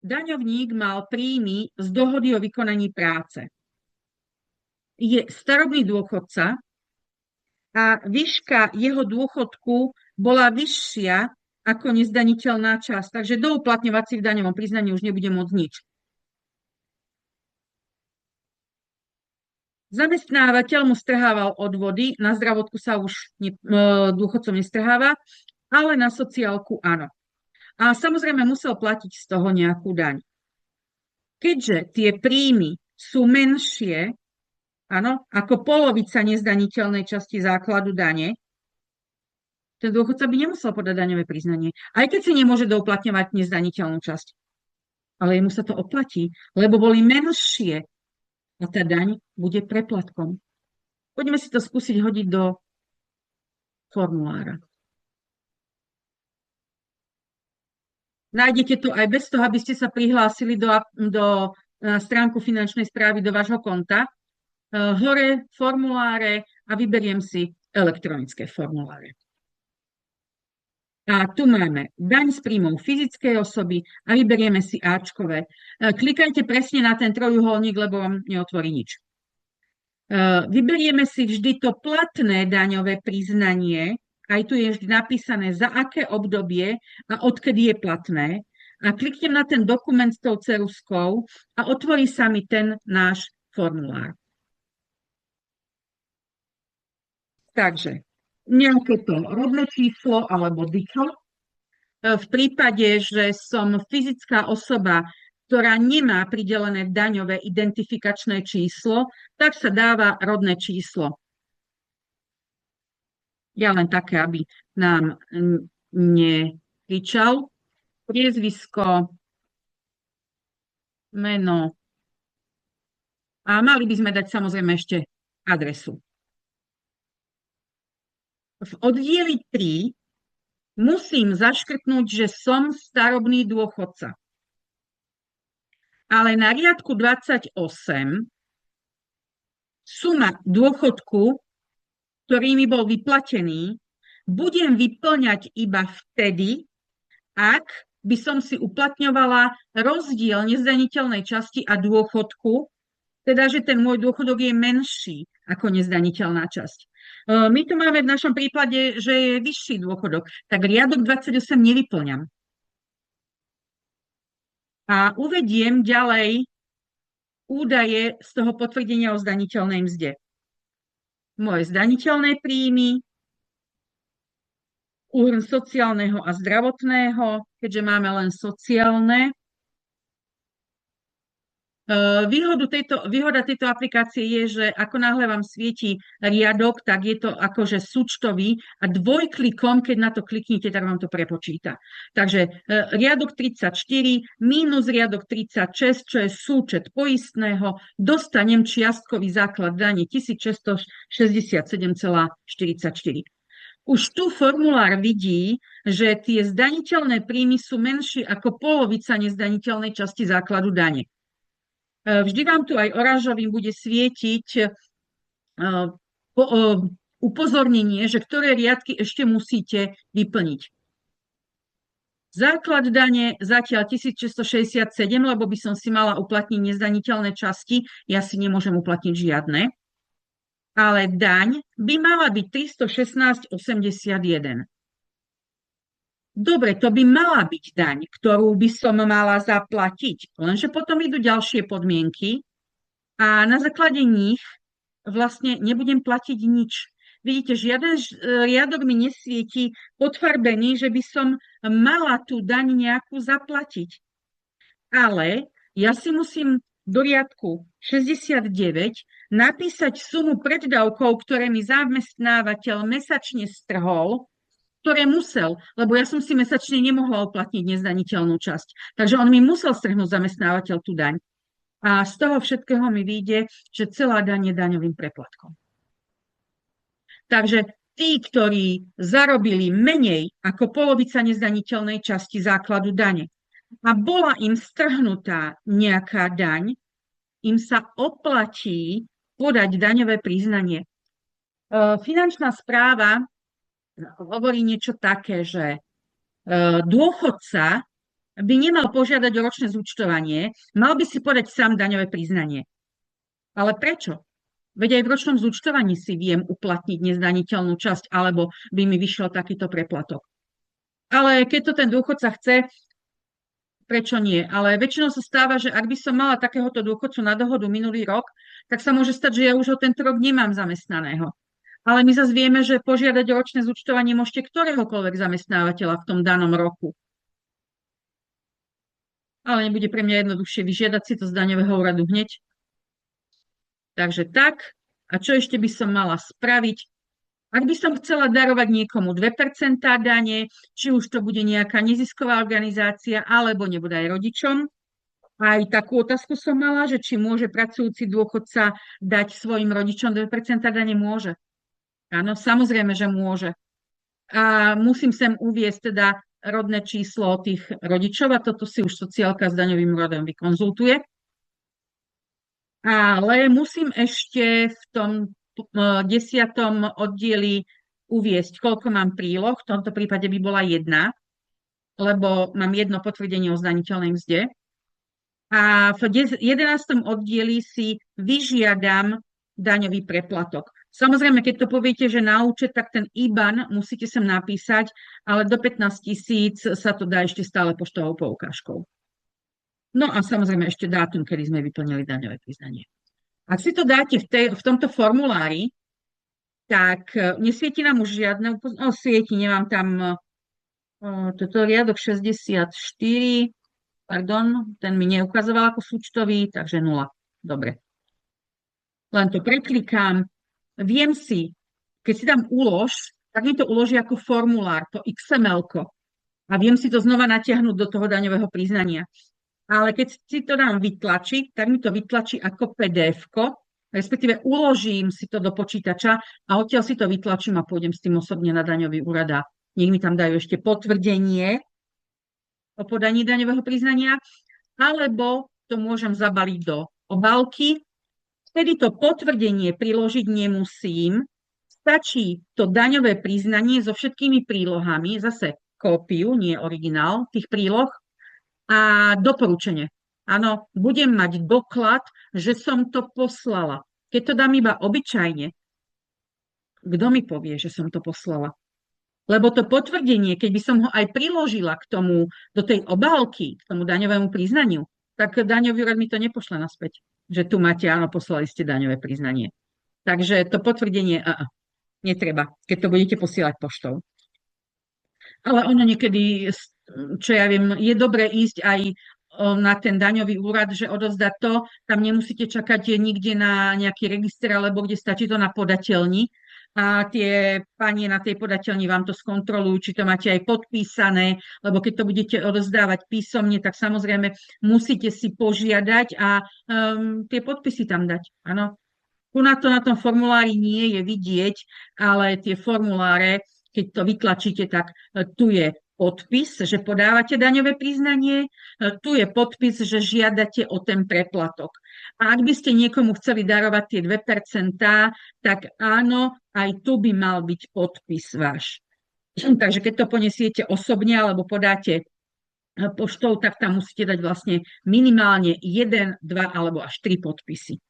daňovník mal príjmy z dohody o vykonaní práce. Je starobný dôchodca a výška jeho dôchodku bola vyššia ako nezdaniteľná časť, takže douplatňovať si v daňovom priznaní už nebude môcť nič. Zamestnávateľ mu strhával odvody, na zdravotku sa už dôchodcom nestrháva, ale na sociálku áno. A samozrejme musel platiť z toho nejakú daň. Keďže tie príjmy sú menšie, áno, ako polovica nezdaniteľnej časti základu dane, ten dôchodca by nemusel podať daňové priznanie, aj keď si nemôže douplatňovať nezdaniteľnú časť. Ale jemu sa to oplatí, lebo boli menšie a tá daň bude preplatkom. Poďme si to skúsiť hodiť do formulára. Nájdete to aj bez toho, aby ste sa prihlásili do stránku finančnej správy do vášho konta. Hore formuláre a vyberiem si elektronické formuláre. A tu máme daň z príjmov fyzickej osoby a vyberieme si áčkové. Klikajte presne na ten trojuholník, lebo vám neotvorí nič. Vyberieme si vždy to platné daňové priznanie, aj tu je vždy napísané, za aké obdobie a odkedy je platné. A kliknem na ten dokument s tou ceruzkou a otvorí sa mi ten náš formulár. Takže nejaké to rodné číslo alebo DIKO. V prípade, že som fyzická osoba, ktorá nemá pridelené daňové identifikačné číslo, tak sa dáva rodné číslo. Ja len také, aby nám nekričal. Priezvisko, meno a mali by sme dať samozrejme ešte adresu. V oddieli 3 musím zaškrtnúť, že som starobný dôchodca. Ale na riadku 28 suma dôchodku, ktorý mi bol vyplatený, budem vyplňať iba vtedy, ak by som si uplatňovala rozdiel nezdaniteľnej časti a dôchodku, teda, že ten môj dôchodok je menší ako nezdaniteľná časť. My tu máme v našom prípade, že je vyšší dôchodok, tak riadok 28 nevyplňam. A uvediem ďalej údaje z toho potvrdenia o zdaniteľnej mzde. Moje zdaniteľné príjmy, úhrn sociálneho a zdravotného, keďže máme len sociálne. Výhoda tejto aplikácie je, že ako náhle vám svieti riadok, tak je to akože súčtový a dvojklikom, keď na to kliknete, tak vám to prepočíta. Takže riadok 34 mínus riadok 36, čo je súčet poistného, dostanem čiastkový základ dane 1667,44. Už tu formulár vidí, že tie zdaniteľné príjmy sú menšie ako polovica nezdaniteľnej časti základu dane. Vždy vám tu aj oranžovým bude svietiť upozornenie, že ktoré riadky ešte musíte vyplniť. Základ dane zatiaľ 1667, lebo by som si mala uplatniť nezdaniteľné časti, ja si nemôžem uplatniť žiadne. Ale daň by mala byť 316,81. Dobre, to by mala byť daň, ktorú by som mala zaplatiť. Lenže potom idú ďalšie podmienky a na základe nich vlastne nebudem platiť nič. Vidíte, žiaden riadok mi nesvieti podfarbený, že by som mala tú daň nejakú zaplatiť. Ale ja si musím do riadku 69 napísať sumu preddavkov, ktoré mi zamestnávateľ mesačne strhol, ktoré musel, lebo ja som si mesačne nemohla uplatniť nezdaniteľnú časť. Takže on mi musel strhnúť zamestnávateľ tú daň. A z toho všetkého mi vyjde, že celá daň je daňovým preplatkom. Takže tí, ktorí zarobili menej ako polovica nezdaniteľnej časti základu dane a bola im strhnutá nejaká daň, im sa oplatí podať daňové priznanie. Finančná správa hovorí niečo také, že dôchodca by nemal požiadať o ročné zúčtovanie, mal by si podať sám daňové priznanie. Ale prečo? Veď aj v ročnom zúčtovaní si viem uplatniť nezdaniteľnú časť, alebo by mi vyšiel takýto preplatok. Ale keď to ten dôchodca chce, prečo nie? Ale väčšinou sa stáva, že ak by som mala takéhoto dôchodcu na dohodu minulý rok, tak sa môže stať, že ja už ho tento rok nemám zamestnaného. Ale my zase vieme, že požiadať o ročné zúčtovanie môžete ktoréhokoľvek zamestnávateľa v tom danom roku. Ale nebude pre mňa jednoduchšie vyžiadať si to z daňového úradu hneď. Takže tak. A čo ešte by som mala spraviť? Ak by som chcela darovať niekomu 2% dane, či už to bude nejaká nezisková organizácia, alebo nebude aj rodičom, aj takú otázku som mala, že či môže pracujúci dôchodca dať svojim rodičom 2% dane? Môže. Áno, samozrejme, že môže. A musím sem uviesť teda rodné číslo tých rodičov a toto si už sociálka s daňovým úradom vykonzultuje. Ale musím ešte v tom 10. oddieli uviesť, koľko mám príloh. V tomto prípade by bola 1, lebo mám jedno potvrdenie o zdaniteľnej mzde. A v 11. oddieli si vyžiadam daňový preplatok. Samozrejme, keď to poviete, že na účet, tak ten IBAN musíte sem napísať, ale do 15 000 sa to dá ešte stále poštovou poukážkou. No a samozrejme ešte dátum, kedy sme vyplnili daňové priznanie. Ak si to dáte v tomto formulári, tak nesvieti nám už žiadne, svieti, nemám tam toto riadok 64, pardon, ten mi neukazoval ako súčtový, takže 0. Dobre. Len to preklikám. Viem si, keď si dám ulož, tak mi to uloží ako formulár, to XML-ko. A viem si to znova natiahnuť do toho daňového priznania. Ale keď si to dám vytlačiť, tak mi to vytlačí ako PDF-ko, respektíve uložím si to do počítača a odtiaľ si to vytlačím a pôjdem s tým osobne na daňový úrad a nech mi tam dajú ešte potvrdenie o podaní daňového priznania, alebo to môžem zabaliť do obálky. Vtedy to potvrdenie priložiť nemusím, stačí to daňové priznanie so všetkými prílohami, zase kópiu, nie originál tých príloh, a doporučenie. Áno, budem mať doklad, že som to poslala. Keď to dám iba obyčajne, kto mi povie, že som to poslala? Lebo to potvrdenie, keď by som ho aj priložila k tomu, do tej obálky, k tomu daňovému priznaniu, tak daňový úrad mi to nepošle naspäť. Že tu máte, áno, poslali ste daňové priznanie. Takže to potvrdenie, netreba, keď to budete posielať poštou. Ale ono niekedy, čo ja viem, je dobre ísť aj na ten daňový úrad, že odovzdať to, tam nemusíte čakať nikde na nejaký register, alebo kde stačí to na podateľni. A tie panie na tej podateľni vám to skontrolujú, či to máte aj podpísané, lebo keď to budete odovzdávať písomne, tak samozrejme musíte si požiadať a tie podpisy tam dať. Áno. Tu na tom formulári nie je vidieť, ale tie formuláre, keď to vytlačíte, tak tu je podpis, že podávate daňové priznanie, tu je podpis, že žiadate o ten preplatok. A ak by ste niekomu chceli darovať tie 2%, tak áno, aj tu by mal byť podpis váš. Takže keď to ponesiete osobne alebo podáte poštou, tak tam musíte dať vlastne minimálne 1, 2 alebo až 3 podpisy.